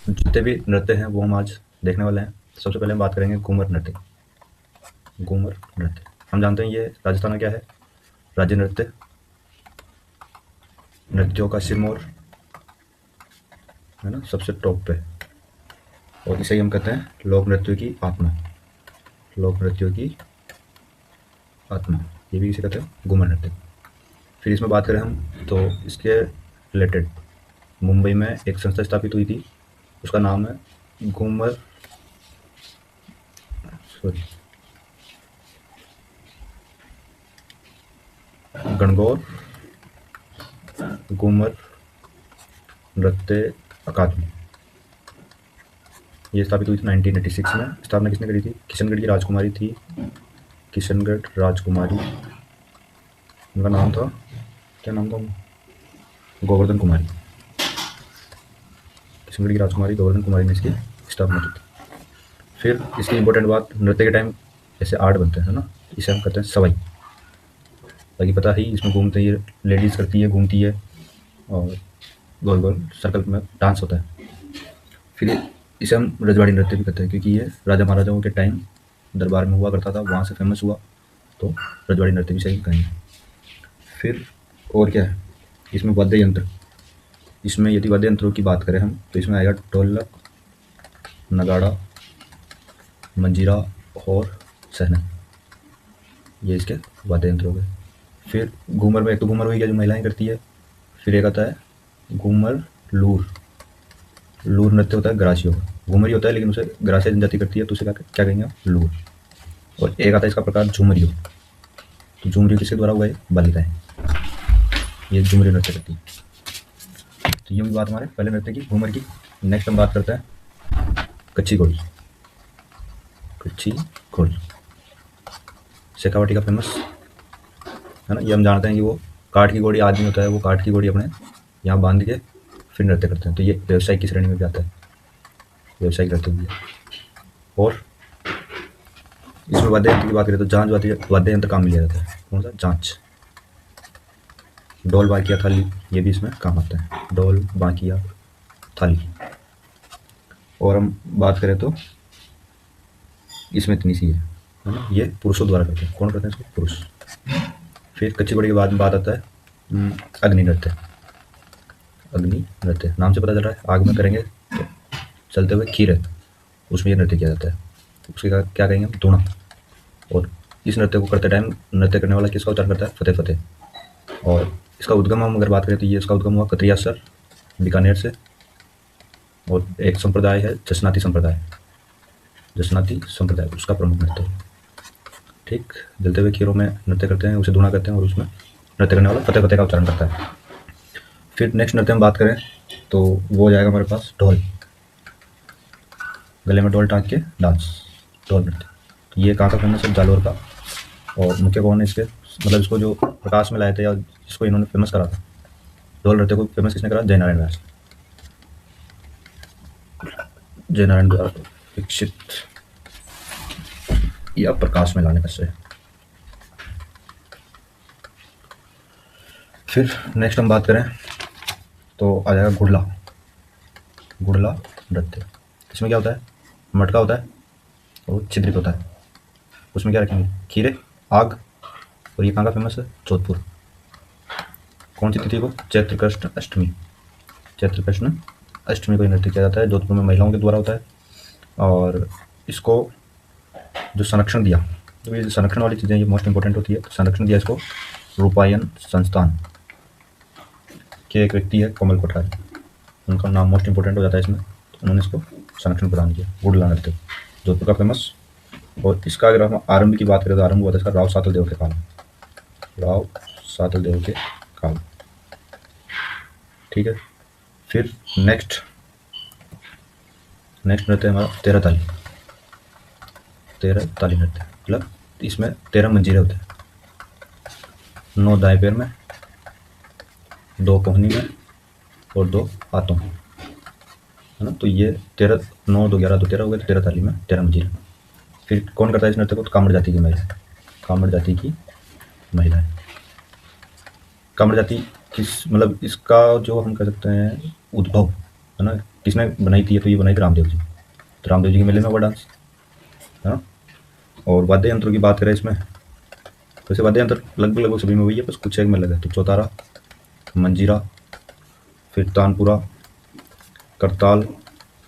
जितने भी नृत्य हैं वो हम आज देखने वाले हैं। सबसे पहले हम बात करेंगे घूमर नृत्य। घूमर नृत्य हम जानते हैं ये राजस्थान में क्या है, राज्य नृत्य, नृत्यों का सिरमौर है ना, सबसे टॉप पे। और इसे ही हम कहते हैं लोक नृत्यों की आत्मा। लोक नृत्यों की आत्मा, ये भी इसे कहते हैं घूमर नृत्य। फिर इसमें बात करें हम तो इसके रिलेटेड मुंबई में एक संस्था स्थापित हुई थी, उसका नाम है घूमर सॉरी गणगौर घूमर नृत्य अकादमी। ये स्थापित हुई थी 1986 में। स्थापना किसने करी थी? किशनगढ़ की राजकुमारी थी, किशनगढ़ राजकुमारी, उनका नाम था, क्या नाम था? गोवर्धन कुमारी। किशनगढ़ की राजकुमारी गोवर्धन कुमारी ने इसकी स्थापना की थी। फिर इसकी इंपॉर्टेंट बात, नृत्य के टाइम ऐसे आर्ट बनते हैं ना, इसे हम कहते हैं सवाई। बाकी पता ही, इसमें घूमते ही लेडीज़ करती है, घूमती है और गोल गोल सर्कल में डांस होता है। फिर इसे हम रजवाड़ी नृत्य भी कहते हैं, क्योंकि ये राजा महाराजाओं के टाइम दरबार में हुआ करता था, वहाँ से फेमस हुआ, तो रजवाड़ी नृत्य भी सही कहेंगे। फिर और क्या है इसमें? वाद्य यंत्र। इसमें यदि वाद्य यंत्रों की बात करें हम तो इसमें आएगा ढोलक, नगाड़ा, मंजीरा और सहना, ये इसके वाद्य यंत्र हो गए। फिर घूमर में एक तो घूमर हुई गया जो महिलाएं करती है, फिर एक आता है घूमर लूर। लूर नृत्य होता है ग्रासियों का, घूमर ही होता है लेकिन उसे ग्रासिया जनजाति करती है, तो उसे क्या कहेंगे? लूर। और एक आता है इसका प्रकार झुमरियो। तो झुमरियो किसके द्वारा हुआ है? बालिकाएं, ये झुमरियो नृत्य करती है। तो ये भी बात हमारे पहले नृत्य की, घूमर की। नेक्स्ट हम बात करते हैं कच्ची घोड़ी। कच्ची घोड़ी शेखावाटी का फेमस है ना। ये हम जानते हैं कि वो काठ की घोड़ी आदमी होता है, वो काठ की घोड़ी अपने यहाँ बांध के फिर नृत्य करते हैं, तो ये व्यवसाय की श्रेणी में भी आता है, व्यवसायिक नृत्य भी है। और इसमें वाद्य यंत्र की बात करें तो जांच वाद्य यंत्र काम में लिया जाता है। कौन सा? जांच। ढोल बांकिया थाली, ये भी इसमें काम आता है, ढोल बांकिया थाली। और हम बात करें तो इसमें इतनी सी है ना, ये पुरुषों द्वारा करते हैं। कौन करते हैं इसको? पुरुष। फिर कच्ची घोड़ी के बाद में बात आता है अग्नि नृत्य। अग्नि नृत्य नाम से पता चल रहा है आग में करेंगे तो चलते हुए खीर है, उसमें ये नृत्य किया जाता है, उसके क्या कहेंगे हम? धुना। और इस नृत्य को करते टाइम नृत्य करने वाला किसका उच्चारण करता है? फतेह फतेह। और इसका उद्गम हम अगर बात करें तो ये इसका उद्गम हुआ कतरिया सर, बीकानेर से। और एक संप्रदाय है जसनाती संप्रदाय, जसनाती संप्रदाय उसका प्रमुख नृत्य है। ठीक, जलते हुए खीरों में नृत्य करते हैं, उसे धुना करते हैं और उसमें नृत्य करने वाला फतेह फतेह का उच्चारण करता है। फिर नेक्स्ट नृत्य हम बात करें तो वो जाएगा हमारे पास ढोल। गले में ढोल टांग के डांस, ढोल नृत्य। तो ये कहाँ का फेमस है? जालोर का। और मुख्य कौन है इसके, मतलब इसको जो प्रकाश में लाए थे या जिसको इन्होंने फेमस करा था, ढोल नृत्य को फेमस किसने करा? जयनारायण व्यास। जयनारायण द्वारा विकसित या प्रकाश में लाने का श्रेय। फिर नेक्स्ट हम बात करें तो आ जाएगा गुड़ला। गुड़ला नृत्य, इसमें क्या होता है? मटका होता है और छिद्रित होता है, उसमें क्या रखेंगे? खीरे, आग। और ये कहाँ का फेमस है? जोधपुर। कौन सी तिथि को? चैत्र कृष्ण अष्टमी। चैत्र कृष्ण अष्टमी को नृत्य किया जाता है, जोधपुर में महिलाओं के द्वारा होता है। और इसको जो संरक्षण दिया, तो ये संरक्षण वाली चीज़ें ये मोस्ट इंपॉर्टेंट होती है। तो संरक्षण दिया इसको रूपायन संस्थान के एक व्यक्ति है कमल कोठारी, उनका नाम मोस्ट इंपॉर्टेंट हो जाता है इसमें, तो उन्होंने इसको संरक्षण प्रदान किया। गुड़ला नृत्य जोधपुर का फेमस। और इसका अगर हम आरंभ की बात करें तो आरंभ हुआ था इसका राव सातल देव के काल, राव सातल देव के काल। ठीक है। फिर नेक्स्ट नृत्य हमारा तेरह ताली। तेरह ताली नृत्य मतलब इसमें 13 मंजीरे होते हैं, 9 दाएं पैर में, 2 कोहनी में और 2 हाथों में, है ना। तो ये 13, 9, 2, 11, 2, 13 हो गए, तो 13 ताली में 13 मंजीरे। फिर कौन करता है इस नृत्य को? तो कामड़ जाति की महिला, कामड़ जाति की महिला है। कामड़ जाति किस, मतलब इसका जो हम कह सकते हैं उद्भव है ना, किसने बनाई थी? तो ये बनाई थी रामदेव जी। तो रामदेव जी के मेले में हुआ डांस है ना। और वाद्य यंत्रों की बात करें इसमें, वैसे वाद्य यंत्र लगभग लगभग सभी में वही है, बस कुछ एक में अलग है। तो चौतारा, मंजीरा, फिर तानपुरा, करताल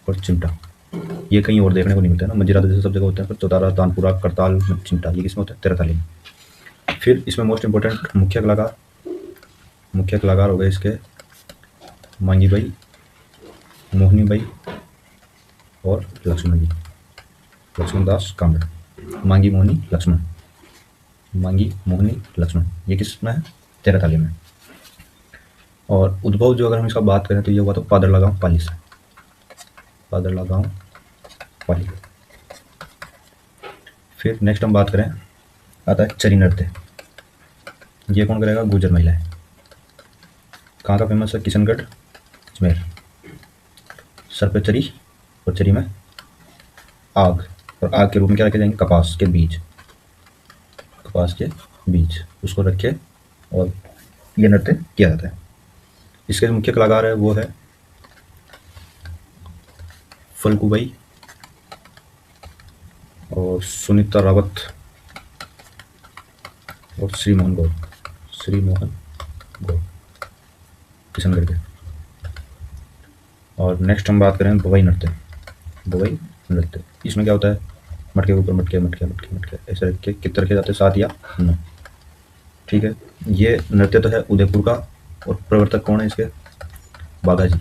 और चिमटा, ये कहीं और देखने को नहीं मिलता है ना। मंजीरा तो जैसे सब जगह होते हैं, पर चौतारा, तानपुरा, करताल, चिमटा ये किसमें होता है? तेरह ताली में। फिर इसमें मोस्ट इंपॉर्टेंट मुख्य कलाकार हो गए इसके मांगी बाई, मोहनी बाई और लक्ष्मण जी, लक्ष्मण दास कांबड़। मांगी, मोहनी, लक्ष्मण, मांगी, मोहनी, लक्ष्मण, ये किस में है? तेरह ताली में। और उद्भव जो अगर हम इसका बात करें तो ये हुआ तो पादरला गाँव पाली से, पादरला गाँव पाली। फिर नेक्स्ट हम बात करें, आता है चरी नृत्य। ये कौन करेगा? गुर्जर महिलाएं। कहाँ का फेमस है? किशनगढ़, अजमेर। सर पे चरी और चरी में आग, और आग के रूप में क्या रखे जाएंगे? कपास के बीज, कपास के बीज उसको रखे और ये नृत्य किया जाता है। इसके जो मुख्य कलाकार है वो है फल्गुबाई और सुनीता रावत और श्री मोहन गौर, किशनगढ़ के। और नेक्स्ट हम बात करें बवई नृत्य। बवई नृत्य, इसमें क्या होता है? मटके के ऊपर मटके मटके मटके मटके ऐसे रख के कितने रखे जाते हैं? 7 या 9। ठीक है, ये नृत्य तो है उदयपुर का, और प्रवर्तक कौन है इसके? बाघा जी,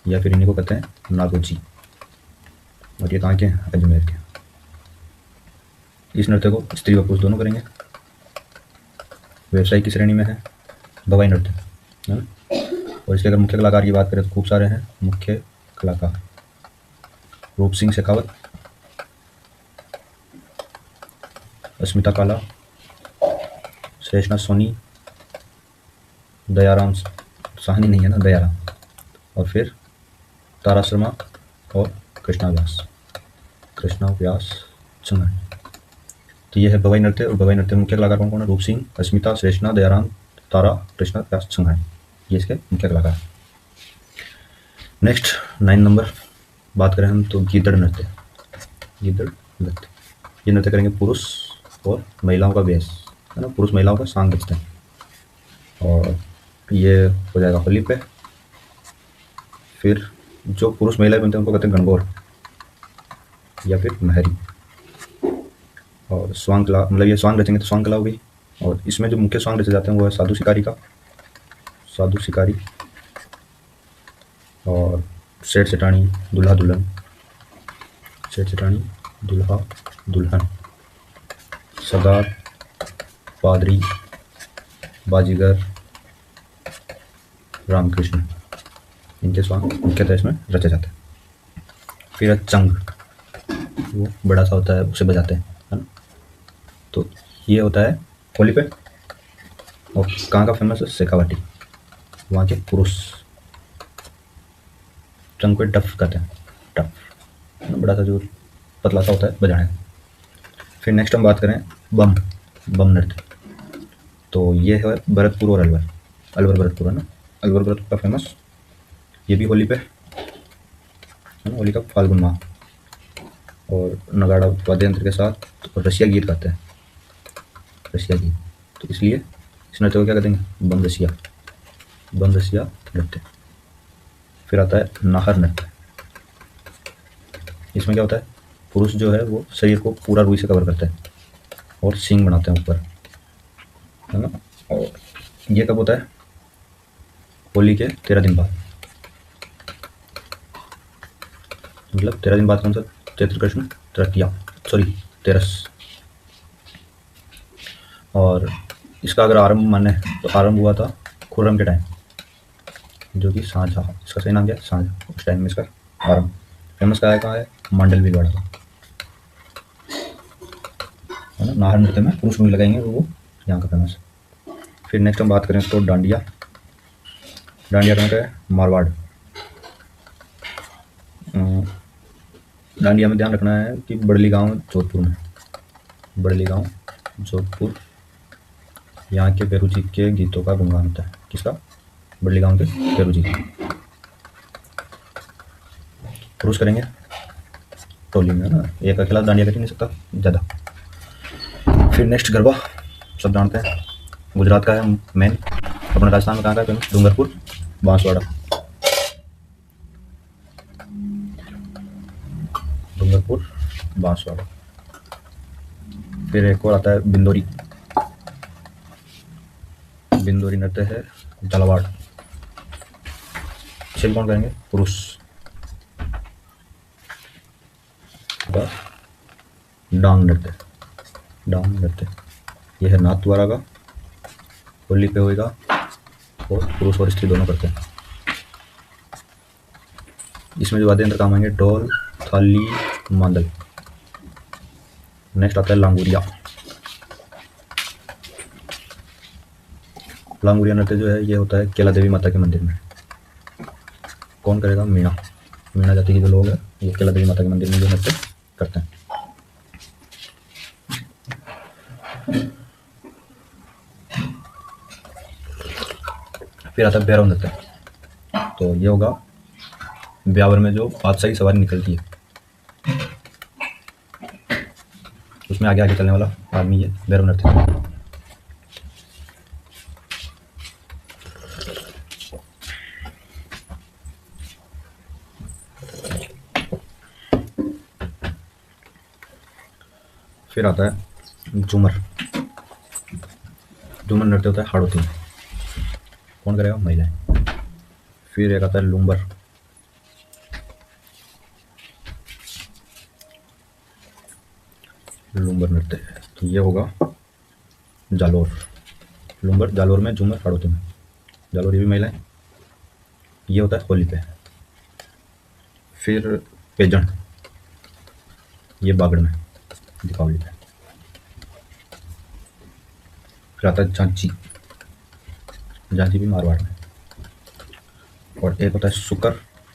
या फिर इन्हीं को कहते हैं नागो जी। और ये कहाँ के हैं? अजमेर के। इस नृत्य को स्त्री व पुरुष दोनों करेंगे। व्यवसाय की श्रेणी में है बवाई नृत्य, है ना। और इसके अगर मुख्य कलाकार की बात करें तो खूब सारे हैं मुख्य कलाकार। रूप सिंह शेखावत, अस्मिता काला, शेषनाथ सोनी, दयाराम साहनी नहीं है ना, दयाराम, और फिर तारा शर्मा और कृष्णा व्यास चंगन। तो ये है बवाई नृत्य। और बवाई नृत्य में मुख्य कलाकार कौन कौन है? रूप सिंह, अस्मिता, शेषना, दयाराम, तारा, कृष्णा व्यास चंगन, ये इसके मुख्य कलाकार। नेक्स्ट 9 नंबर बात करें हम तो गीदड़ नृत्य। गीदड़ नृत्य, ये नृत्य करेंगे पुरुष और महिलाओं का वेश, है ना। पुरुष महिलाओं का सांग बजते हैं, और ये हो जाएगा होली पे। फिर जो पुरुष महिलाएं बनते हैं उनको कहते हैं गणगौर या फिर महरी। और स्वांग कला, मतलब ये स्वांग रचेंगे तो स्वांग कला हो गई। और इसमें जो मुख्य स्वांग रचे जाते हैं वो है साधु शिकारी और सेठ सेठानी, दूल्हा दुल्हन, सेठ सेठानी, दूल्हा दुल्हन, सरदार, पादरी, बाजीगर, रामकृष्ण, इनके स्वांग मुख्यतः इसमें रचे जाते हैं। फिर है चंग, वो बड़ा सा होता है, उसे बजाते हैं, है ना। तो ये होता है होली पे। और कहाँ का फेमस है? शेखावाटी, वहाँ के पुरुष। चंग को डफ कहते हैं, डफ, बड़ा सा जो पतला सा होता है बजाने। फिर नेक्स्ट हम बात करें बम नृत्य। तो ये है भरतपुर और अलवर भरतपुर, है ना। अलवर भरतपुर का फेमस, ये भी होली पे, है ना, होली का फाल्गुन माह। और नगाड़ा वाद्य यंत्र के साथ तो रसिया गीत गाते हैं, रसिया गीत। तो इसलिए इस नृत्य को क्या कहते हैं? बम रसिया नृत्य। फिर आता है नाहर नृत्य। इसमें क्या होता है? पुरुष जो है वो शरीर को पूरा रुई से कवर करते हैं और सींग बनाते हैं ऊपर, है ना। और ये कब होता है? होली के 13 दिन बाद, मतलब 13 दिन बाद कौन सा? चैत्र कृष्ण तृतीया, सॉरी 13। और इसका अगर आरंभ माने तो आरंभ हुआ था खुर्रम के टाइम, जो कि साझा, इसका सही नाम क्या है? साझा। उस टाइम में इसका आरंभ। फेमस कहाँ है? मांडल भीलवाड़ा का, है ना। नाहर नृत्य में पुरुष मुड़ी लगाएंगे वो यहाँ का फेमस है। फिर नेक्स्ट हम बात करें तो डांडिया कहाँ का है? मारवाड़। डांडिया में ध्यान रखना है कि बड़ली गांव जोधपुर में, बड़ली गांव जोधपुर, यहाँ के पेरू जी के गीतों का गुणगान होता है। किसका? बड़ली गांव के पेरू जी का। पुरुष करेंगे टोली में, है ना, एक अकेला डांडिया कर ही नहीं सकता ज़्यादा। फिर नेक्स्ट गरबा सब जानते हैं, गुजरात का है मेन। अपना राजस्थान में कहाँ का है फेमस? डूंगरपुर, बांसवाड़ा। डूंगरपुर, बांसवाड़ा। फिर एक और आता है बिंदोरी। बिंदोरी नृत्य है झालावाड़। इसे भी कौन करेंगे? पुरुष। डांग नृत्य, डांग नृत्य यह है नाथद्वारा का, होली पे होएगा, और पुरुष और स्त्री दोनों करते हैं। इसमें जो वाद्य यंत्र काम आएंगे ढोल, थाली, मांदल। नेक्स्ट आता है लांगुरिया। लांगुरिया नृत्य जो है ये होता है केला देवी माता के मंदिर में। कौन करेगा? मीणा। मीणा जाति के जो लोग हैं ये केला देवी माता के मंदिर में जो नृत्य करते हैं। फिर आता है भैरव नृत्य। तो ये होगा ब्यावर में जो बादशाही सवारी निकलती है उसमें आगे आगे चलने वाला आदमी ये भैरव नृत्य। फिर आता है झूमर। झूमर नृत्य होता है हाड़ौती में। कौन करेगा? महिलाएं। फिर एक आता है लूम्बर। लूम्बर नृत्य तो ये होगा जालोर। लूम्बर जालोर में, झूमर हाड़ौती में। जालोर ये भी महिलाएं। ये होता है होली पे। फिर पेजन ये बागड़ में, दीपावली पे। फिर आता है झांझी। झांझी भी मारवाड़ में। और एक होता है सुकर।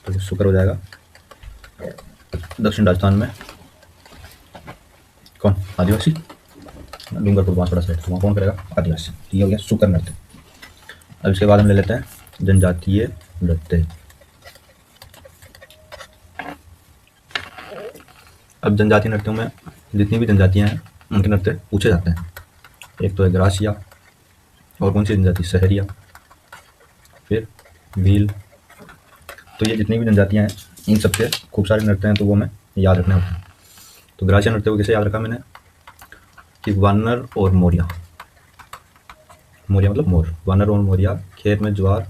तो सुकर हो जाएगा दक्षिण राजस्थान में। कौन? आदिवासी। डूंगरपुर, बांसवाड़ा साइड, तो वहाँ कौन करेगा? आदिवासी। ये हो गया सुकर नृत्य। अब इसके बाद हम ले लेते हैं जनजातीय नृत्य। अब जनजातीय नृत्यों में जितनी भी जनजातियां हैं उनके नृत्य पूछे जाते हैं। एक तो है ग्रासिया, और कौन सी जनजाति? सहरिया, फिर भील। तो ये जितनी भी जनजातियां हैं इन सबके खूब सारे नृत्य हैं, तो वो हमें याद रखने होते हैं। तो ग्रासिया नृत्य को कैसे याद रखा मैंने कि वानर और मोरिया। मोरिया मतलब मोर। वानर और मोरिया खेत में ज्वार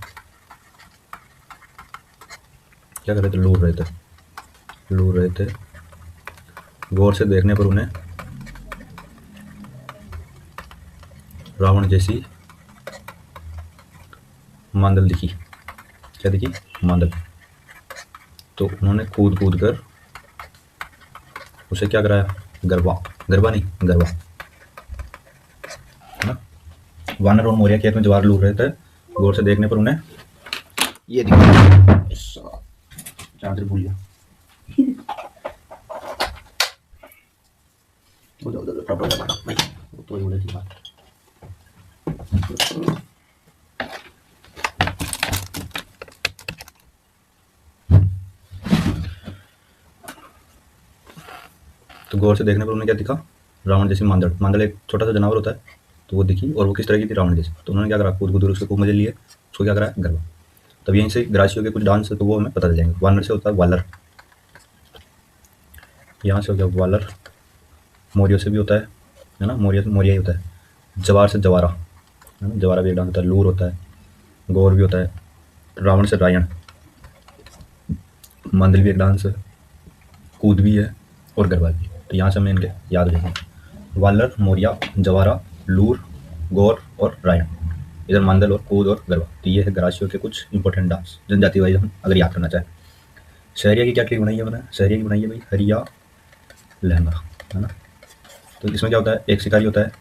क्या कर रहे थे? लूट रहे थे। लूट रहे थे। गौर से देखने पर उन्हें रावण जैसी मांदल दिखी। क्या दिखी? मांदल। तो उन्होंने कूद कूद कर उसे क्या कराया? गरबा। गरबा नहीं, गरबा, है ना। वानर और मोरिया खेत में ज्वार लूट रहे थे। गौर से देखने पर उन्हें ये दिखा। चादर भूल गया। तो बोले थी बात। तो गौर से देखने पर उन्हें क्या दिखा? रावण जैसी मांदल। मांदल एक छोटा सा जानवर होता है, तो वो दिखी, और वो किस तरह की थी? रावण जैसी। तो उन्होंने क्या करा? कूद कूद उसके खूब मजे लिए, उसको क्या करा? गरबा। तब यहीं से ग्रासियों के कुछ डांस है तो वो हमें पता चल जाएंगे। वानर से होता है वालर, यहाँ से हो गया वालर। मोरियो से भी होता है ना, मोरिया से मोरिया ही होता है। जवार से जवारा, है ना, जवारा भी एक डांस होता है। लूर होता है, गौर भी होता है। रावण से रायण, मांदल भी एक डांस है, कूद भी है, और गरबा भी। तो यहाँ से हमें इनके याद रखेंगे। वालर, मोरिया, जवारा, लूर, गौर और रायण। इधर मांदल और कूद और गरबा। तो ये है ग्रासियों के कुछ इंपॉर्टेंट डांस जनजाति वाइज हम अगर याद करना चाहें। शहरिया की क्या ट्रिक बनाई है मैंने? शहरिया की बनाई है भाई हरिया लहंगा, है ना। तो इसमें क्या होता है? एक शिकारी होता है,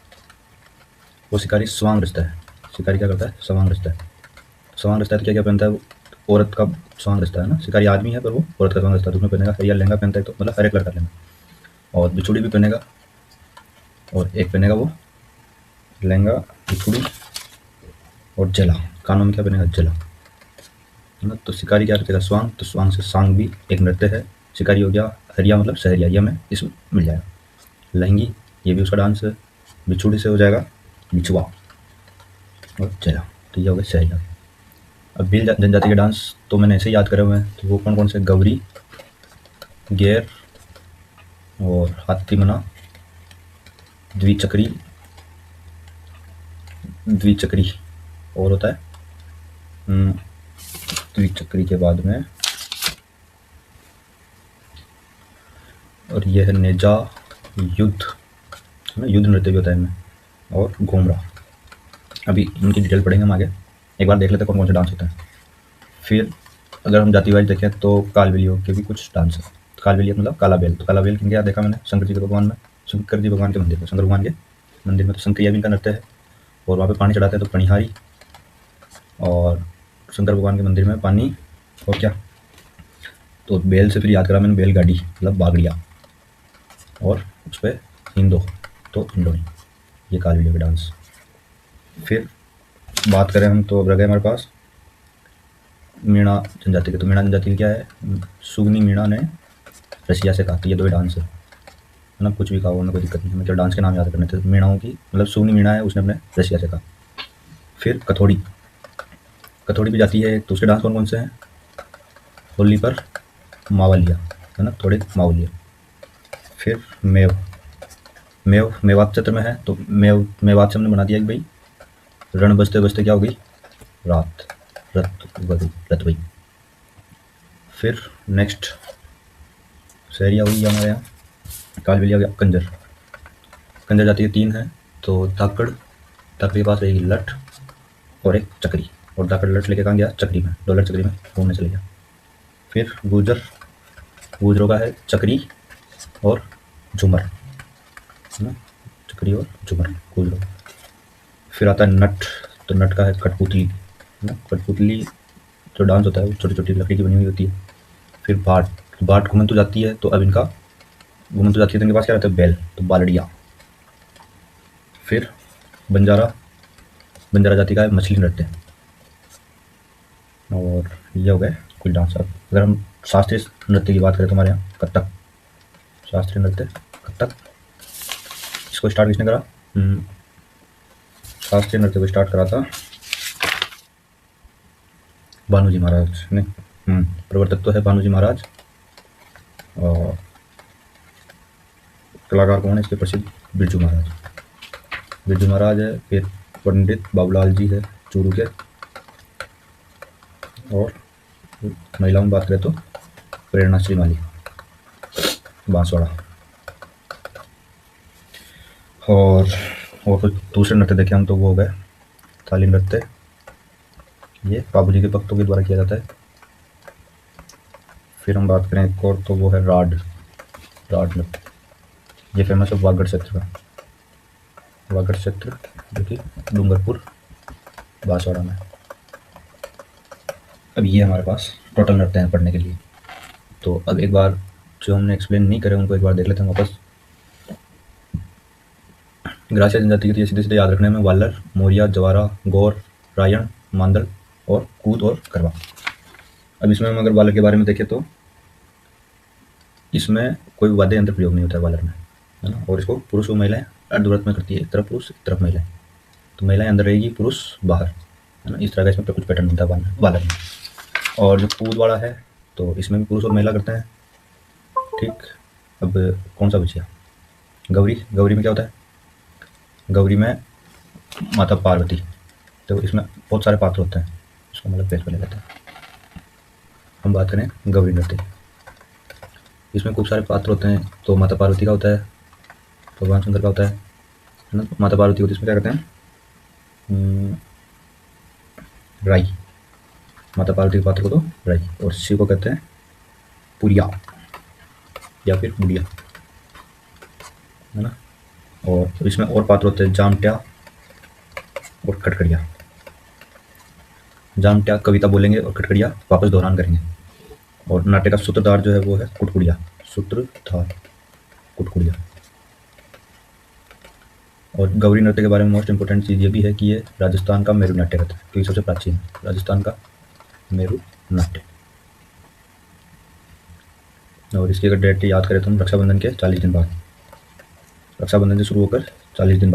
वो शिकारी स्वांग रचता है। शिकारी क्या करता है? स्वांग रचता है। स्वांग रचता है तो क्या क्या पहनता है? वो औरत का स्वांग रचता है ना। शिकारी आदमी है पर वो औरत का स्वांग रचता है, तो उसमें पहनेगा हरिया लहंगा पहनता है, तो मतलब हर एक लड़का लहंगा, और बिछुड़ी भी पहनेगा, और एक पहनेगा वो लहंगा, बिछुड़ी और जला। कानों में क्या पहनेगा? जला, है ना। तो शिकारी क्या रखेगा? स्वांग। तो स्वांग से सांग भी एक नृत्य है, शिकारी हो गया, हरिया मतलब सहरिया, ये हमें इसमें मिल जाएगा। लहंगी, ये भी उसका डांस है। बिछुड़ी से हो जाएगा बिछुआ और चेहरा, तो ये हो गया सहरिया। अब भील जनजाति के डांस तो मैंने ऐसे ही याद करे हुए हैं, तो वो कौन कौन से, गौरी, गेर और हाथीमना, द्विचक्री, द्विचक्री और होता है द्विचक्री के बाद में, और यह है नेजा, युद्ध, युद्ध नृत्य भी होता है इनमें, और घूमरा। अभी इनकी डिटेल पढ़ेंगे हम आगे, एक बार देख लेते हैं कौन कौन से डांस होते हैं। फिर अगर हम जाति वाइज देखें तो कालबेलियों के भी कुछ डांस है। कालबेलिया मतलब काला बेल, तो काला बेल किनके यहाँ देखा मैंने, शंकर जी के भगवान में, शंकर जी भगवान के मंदिर में, शंकर भगवान के मंदिर में तो शंकरिया भी इनका नृत्य है, और वहाँ पे पानी चढ़ाते हैं तो पणिहारी, और शंकर भगवान के मंदिर में पानी, और क्या, तो बेल से फिर याद करा मैंने बैलगाड़ी मतलब बागड़िया, और उस पर हिंदो तो हिंडोनी, ये कालबेलिया के डांस। फिर बात करें हम तो अब रह गए हमारे पास मीणा जनजाति के। तो मीणा जनजाति क्या है, सुगनी मीणा ने रसिया से कहा, तो ये दो ही डांस है ना, कुछ भी कहा उन्हें कोई दिक्कत नहीं, हमें केवल डांस के नाम याद करने थे। मीणाओं की मतलब सुगनी मीणा है, उसने अपने रसिया से कहा। फिर कथोड़ी, कथोड़ी भी जाती है, तो उसके डांस कौन कौन से हैं, होली पर मावलिया है ना, थोड़े मावलिया। फिर मेव, मेव मेवात क्षेत्र में है, तो मेवात से हमने बना दिया कि भाई रण बजते बजते क्या हो गई, रात, रत गई। फिर नेक्स्ट सहरिया हुई हमारे यहाँ, कालबेलिया हो गया। कंजर, कंजर जाती है 3 है, तो धाकड़, धाकड़ के पास रहेगी लठ और एक चक्री, और धाकड़ लठ लेके कहाँ गया, चक्री में, डॉलर चक्री में घूमने चले गया। फिर गुजर, गुजरों का है चक्री और झूमर है ना, चक्री और झूमर गुजरों। फिर आता है नट, तो नट का है कठपुतली है ना, कठपुतली जो डांस होता है वो छोटी छोटी लकड़ी की बनी हुई होती है। फिर भाट, भाट घूमन तो जाती है, तो अब इनका घूमन तो जाती है, तो इनके पास क्या रहता है, बैल, तो बालड़िया। फिर बंजारा, बंजारा जाति का है मछली नृत्य, और ये हो गए कुछ डांस। अब अगर हम शास्त्रीय नृत्य की बात करें तो हमारे यहाँ कथक, शास्त्रीय नृत्य कथक, इसको स्टार्ट किसने करा, शास्त्रीय नृत्य को स्टार्ट करा था भानुजी महाराज ने, प्रवर्तक तो है भानुजी महाराज, और कलाकार कौन है इसके प्रसिद्ध, बिरजू महाराज, बिरजू महाराज है। फिर पंडित बाबूलाल जी है चूरू के, और महिलाओं में बात करें तो प्रेरणा श्रीमाली बांसवाड़ा। और कुछ दूसरे नृत्य देखें हम तो वो हो गए थाली नृत्य, ये बाबू जी के भक्तों के द्वारा किया जाता है। फिर हम बात करें एक और तो वो है राड, राड नृत्य, ये फेमस है वागड़ क्षेत्र का, वागड़ क्षेत्र जो कि डूंगरपुर बांसवाड़ा में। अब ये हमारे पास टोटल नृत्य हैं पढ़ने के लिए, तो अब एक बार जो हमने एक्सप्लेन नहीं करे उनको एक बार देख लेते हैं वापस। ग्रासिया जनजाति के लिए सीधे सीधे याद रखने में वालर, मोरिया, जवारा, गौर, रायण, मांदल और कूद और करवा। अब इसमें हम अगर वालर के बारे में देखें तो इसमें कोई वाद्य यंत्र प्रयोग नहीं होता है वालर में है ना, और इसको पुरुष और महिलाएं अर्धव्रत में करती है, एक तरफ पुरुष एक तरफ महिलाएं, तो महिलाएं अंदर रहेगी पुरुष बाहर है ना, इस तरह का इसमें कुछ पैटर्न बनता है वालर में। और जो कूद वाला है तो इसमें भी पुरुष और महिला करते हैं, ठीक। अब कौन सा बचिया, गौरी, गौरी में क्या होता है, गौरी में माता पार्वती, तो इसमें बहुत सारे पात्र होते हैं, इसको मतलब पेश कर लेते हैं। हम बात करें गौरी नृत्य, इसमें खूब सारे पात्र होते हैं, तो माता पार्वती का होता है, भगवान शंकर का होता है ना, तो माता पार्वती को इसमें क्या कहते हैं, राई, माता पार्वती के पात्र को तो राई, और शिव को कहते हैं पुरिया या फिर बुढ़िया है ना। और इसमें और पात्र होते हैं जामट्या और कटकड़िया, जामट्या कविता बोलेंगे और कटकड़िया वापस दोहरान करेंगे, और नाट्य का सूत्रधार जो है वो है कुटकुड़िया, सूत्रधार कुटकुड़िया। और गौरी नृत्य के बारे में मोस्ट इंपोर्टेंट चीज़ ये भी है कि ये राजस्थान का मेरू नाट्य रहता है, क्योंकि सबसे प्राचीन है राजस्थान का मेरू नाट्य। और इसकी अगर डेट याद करें तो हम रक्षाबंधन के 40 दिन बाद, रक्षाबंधन से शुरू होकर 40 दिन बाद